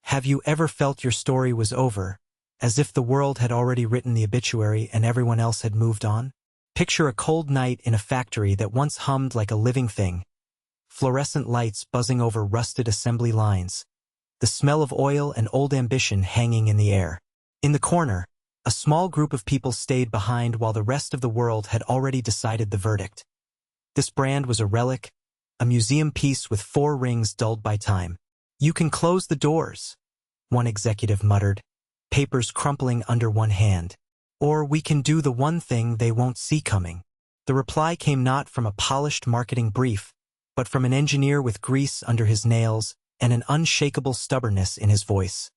Have you ever felt your story was over, as if the world had already written the obituary and everyone else had moved on? Picture a cold night in a factory that once hummed like a living thing, fluorescent lights buzzing over rusted assembly lines, the smell of oil and old ambition hanging in the air. In the corner, a small group of people stayed behind while the rest of the world had already decided the verdict. This brand was a relic, a museum piece with 4 rings dulled by time. "You can close the doors," one executive muttered, papers crumpling under one hand. "Or we can do the one thing they won't see coming." The reply came not from a polished marketing brief, but from an engineer with grease under his nails and an unshakable stubbornness in his voice.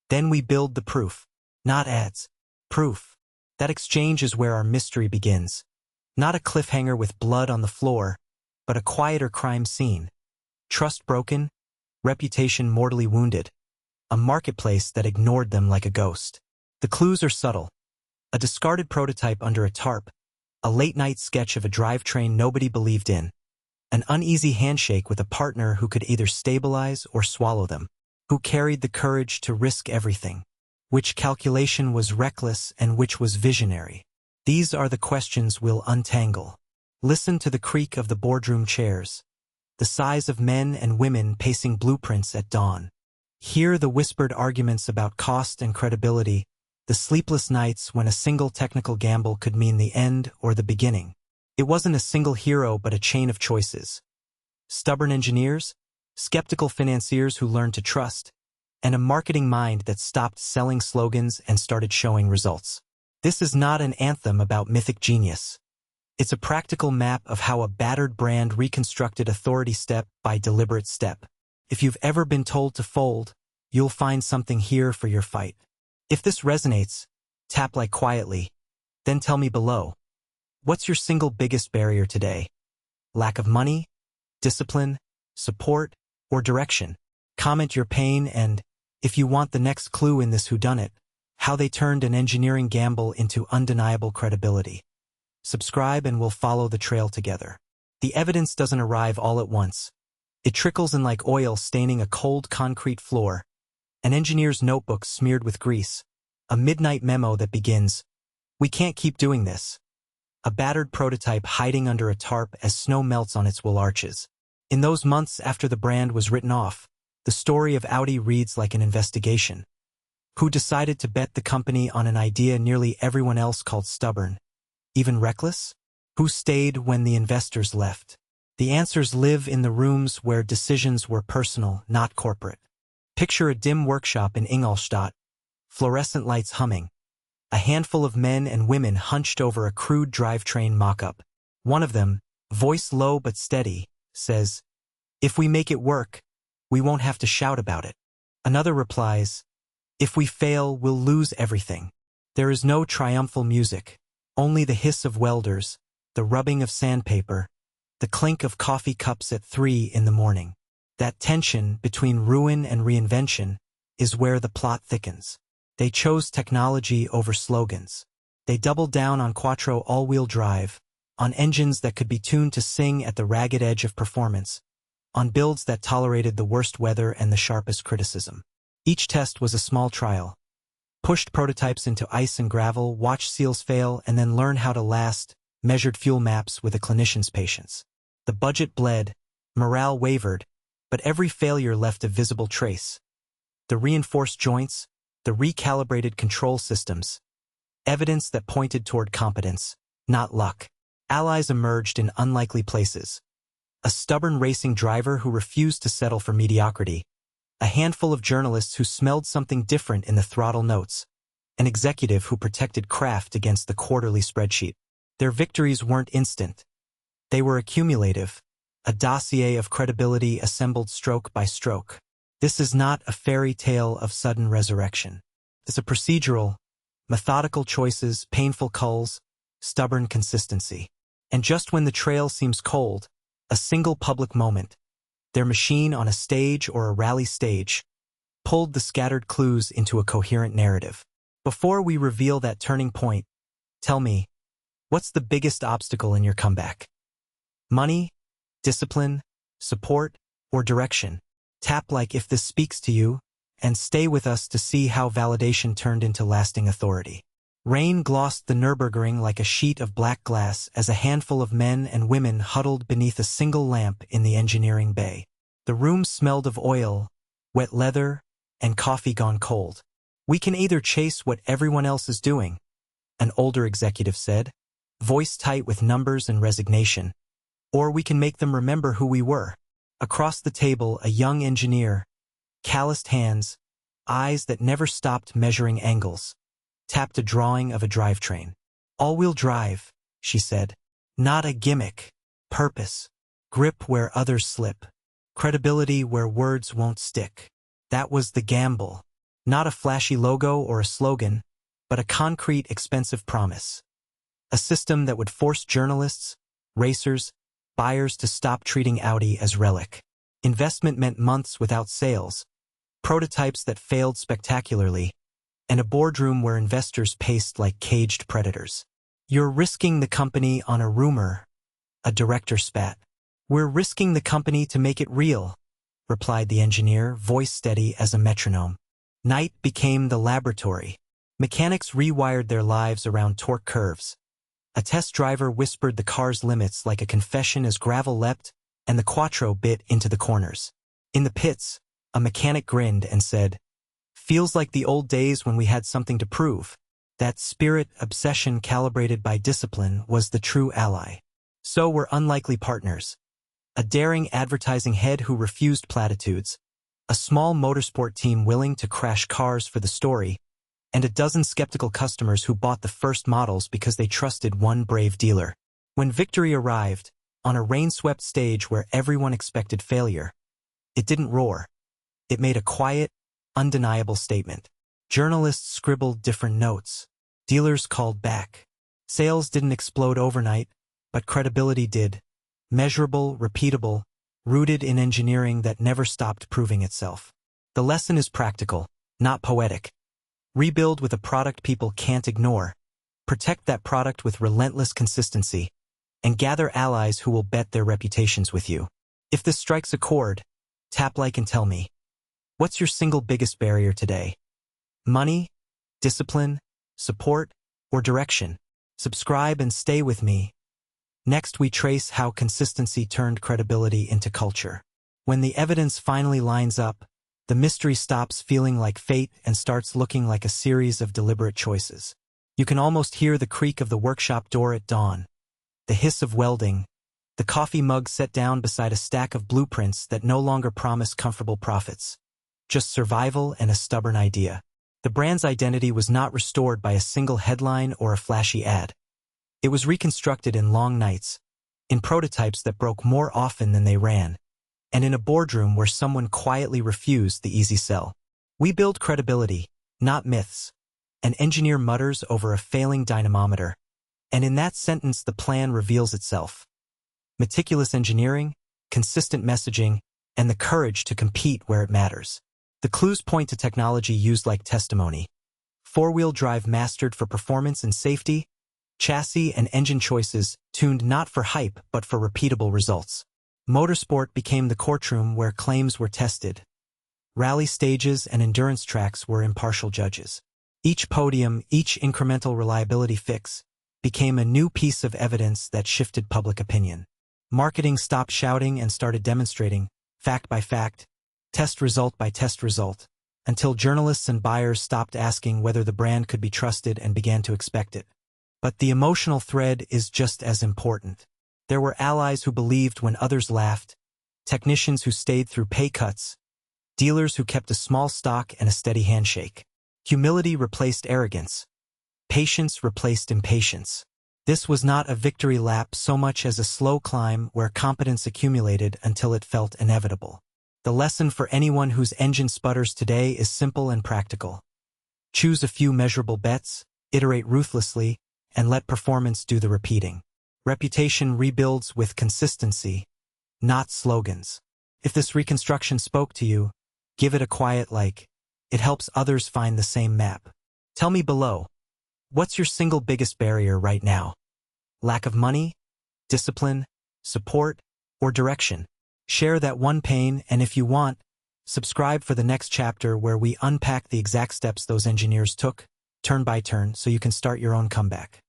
"Then we build the proof. Not ads. Proof." That exchange is where our mystery begins. Not a cliffhanger with blood on the floor, but a quieter crime scene. Trust broken, reputation mortally wounded, a marketplace that ignored them like a ghost. The clues are subtle. A discarded prototype under a tarp, a late-night sketch of a drivetrain nobody believed in, an uneasy handshake with a partner who could either stabilize or swallow them, who carried the courage to risk everything. Which calculation was reckless and which was visionary? These are the questions we'll untangle. Listen to the creak of the boardroom chairs, the sighs of men and women pacing blueprints at dawn. Hear the whispered arguments about cost and credibility, the sleepless nights when a single technical gamble could mean the end or the beginning. It wasn't a single hero but a chain of choices. Stubborn engineers, skeptical financiers who learned to trust, and a marketing mind that stopped selling slogans and started showing results. This is not an anthem about mythic genius. It's a practical map of how a battered brand reconstructed authority step by deliberate step. If you've ever been told to fold, you'll find something here for your fight. If this resonates, tap like quietly, then tell me below. What's your single biggest barrier today? Lack of money, discipline, support, or direction? Comment your pain and, if you want the next clue in this whodunit, how they turned an engineering gamble into undeniable credibility. Subscribe and we'll follow the trail together. The evidence doesn't arrive all at once. It trickles in like oil staining a cold concrete floor, an engineer's notebook smeared with grease, a midnight memo that begins, "We can't keep doing this." A battered prototype hiding under a tarp as snow melts on its wool arches. In those months after the brand was written off, the story of Audi reads like an investigation. Who decided to bet the company on an idea nearly everyone else called stubborn? Even reckless? Who stayed when the investors left? The answers live in the rooms where decisions were personal, not corporate. Picture a dim workshop in Ingolstadt, fluorescent lights humming, a handful of men and women hunched over a crude drivetrain mock-up. One of them, voice low but steady, says, "If we make it work, we won't have to shout about it." Another replies, "If we fail, we'll lose everything." There is no triumphal music, only the hiss of welders, the rubbing of sandpaper, the clink of coffee cups at 3 in the morning. That tension between ruin and reinvention is where the plot thickens. They chose technology over slogans. They doubled down on quattro all-wheel drive, on engines that could be tuned to sing at the ragged edge of performance, on builds that tolerated the worst weather and the sharpest criticism. Each test was a small trial. Pushed prototypes into ice and gravel, watched seals fail, and then learn how to last, measured fuel maps with a clinician's patience. The budget bled, morale wavered, but every failure left a visible trace. The reinforced joints, the recalibrated control systems, evidence that pointed toward competence, not luck. Allies emerged in unlikely places. A stubborn racing driver who refused to settle for mediocrity, a handful of journalists who smelled something different in the throttle notes, an executive who protected craft against the quarterly spreadsheet. Their victories weren't instant. They were accumulative, a dossier of credibility assembled stroke by stroke. This is not a fairy tale of sudden resurrection. It's a procedural, methodical choices, painful culls, stubborn consistency. And just when the trail seems cold, a single public moment, their machine on a stage or a rally stage, pulled the scattered clues into a coherent narrative. Before we reveal that turning point, tell me, what's the biggest obstacle in your comeback? Money, discipline, support, or direction? Tap like if this speaks to you, and stay with us to see how validation turned into lasting authority. Rain glossed the Nürburgring like a sheet of black glass as a handful of men and women huddled beneath a single lamp in the engineering bay. The room smelled of oil, wet leather, and coffee gone cold. "We can either chase what everyone else is doing," an older executive said, voice tight with numbers and resignation, "or we can make them remember who we were." Across the table, a young engineer, calloused hands, eyes that never stopped measuring angles, tapped a drawing of a drivetrain. "All-wheel drive," she said. "Not a gimmick. Purpose. Grip where others slip. Credibility where words won't stick." That was the gamble. Not a flashy logo or a slogan, but a concrete, expensive promise. A system that would force journalists, racers, buyers to stop treating Audi as relic. Investment meant months without sales, prototypes that failed spectacularly, and a boardroom where investors paced like caged predators. "You're risking the company on a rumor," a director spat. "We're risking the company to make it real," replied the engineer, voice steady as a metronome. Night became the laboratory. Mechanics rewired their lives around torque curves. A test driver whispered the car's limits like a confession as gravel leapt and the Quattro bit into the corners. In the pits, a mechanic grinned and said, "Feels like the old days when we had something to prove." That spirit, obsession calibrated by discipline, was the true ally. So were unlikely partners. A daring advertising head who refused platitudes, a small motorsport team willing to crash cars for the story, and a dozen skeptical customers who bought the first models because they trusted one brave dealer. When victory arrived, on a rain-swept stage where everyone expected failure, it didn't roar. It made a quiet, undeniable statement. Journalists scribbled different notes. Dealers called back. Sales didn't explode overnight, but credibility did. Measurable, repeatable, rooted in engineering that never stopped proving itself. The lesson is practical, not poetic. Rebuild with a product people can't ignore. Protect that product with relentless consistency. And gather allies who will bet their reputations with you. If this strikes a chord, tap like and tell me. What's your single biggest barrier today? Money, discipline, support, or direction? Subscribe and stay with me. Next, we trace how consistency turned credibility into culture. When the evidence finally lines up, the mystery stops feeling like fate and starts looking like a series of deliberate choices. You can almost hear the creak of the workshop door at dawn, the hiss of welding, the coffee mug set down beside a stack of blueprints that no longer promise comfortable profits. Just survival and a stubborn idea. The brand's identity was not restored by a single headline or a flashy ad. It was reconstructed in long nights, in prototypes that broke more often than they ran, and in a boardroom where someone quietly refused the easy sell. "We build credibility, not myths," an engineer mutters over a failing dynamometer, and in that sentence the plan reveals itself. Meticulous engineering, consistent messaging, and the courage to compete where it matters. The clues point to technology used like testimony. Four-wheel drive mastered for performance and safety, chassis and engine choices tuned not for hype but for repeatable results. Motorsport became the courtroom where claims were tested. Rally stages and endurance tracks were impartial judges. Each podium, each incremental reliability fix, became a new piece of evidence that shifted public opinion. Marketing stopped shouting and started demonstrating, fact by fact, test result by test result, until journalists and buyers stopped asking whether the brand could be trusted and began to expect it. But the emotional thread is just as important. There were allies who believed when others laughed, technicians who stayed through pay cuts, dealers who kept a small stock and a steady handshake. Humility replaced arrogance. Patience replaced impatience. This was not a victory lap so much as a slow climb where competence accumulated until it felt inevitable. The lesson for anyone whose engine sputters today is simple and practical. Choose a few measurable bets, iterate ruthlessly, and let performance do the repeating. Reputation rebuilds with consistency, not slogans. If this reconstruction spoke to you, give it a quiet like. It helps others find the same map. Tell me below, what's your single biggest barrier right now? Lack of money, discipline, support, or direction? Share that one pain, and if you want, Subscribe for the next chapter where we unpack the exact steps those engineers took, turn by turn, so you can start your own comeback.